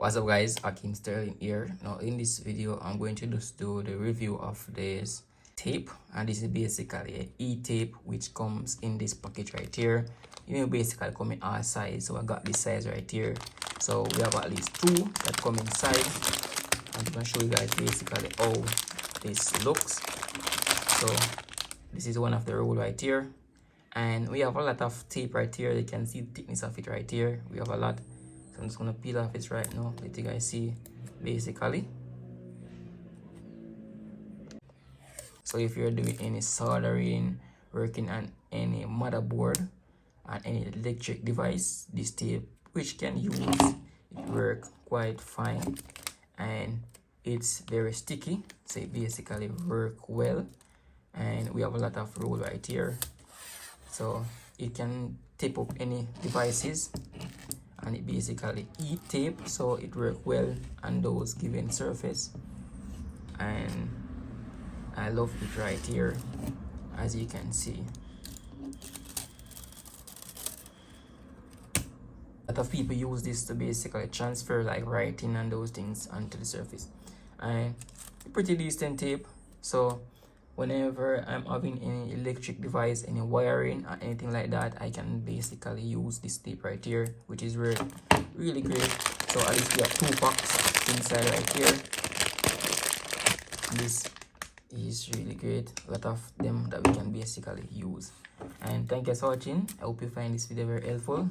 What's up guys, Ackeem Sterling here. Now in this video I'm going to just do the review of this tape, and this is basically an e-tape which comes in this package right here. You know, basically come in our size, so I got this size right here. So we have at least two that come in size. I'm going to show you guys basically how this looks. So this is one of the roll right here, and we have a lot of tape right here. You can see the thickness of it right here. We have a lot. So I'm just gonna peel off it right now, let you guys see basically. So if you're doing any soldering, working on any motherboard and any electric device, this tape which can use it work quite fine, and it's very sticky, so it basically work well. And we have a lot of roll right here, so it can tape up any devices, and it basically e-tape, so it works well on those given surface. And I love it right here, as you can see. A lot of people use this to basically transfer like writing and those things onto the surface, and pretty decent tape. So whenever I'm having any electric device, any wiring or anything like that, I can basically use this tape right here, which is really great. So at least we have two packs inside right here. This is really great, a lot of them that we can basically use. And thank you for watching. I hope you find this video very helpful.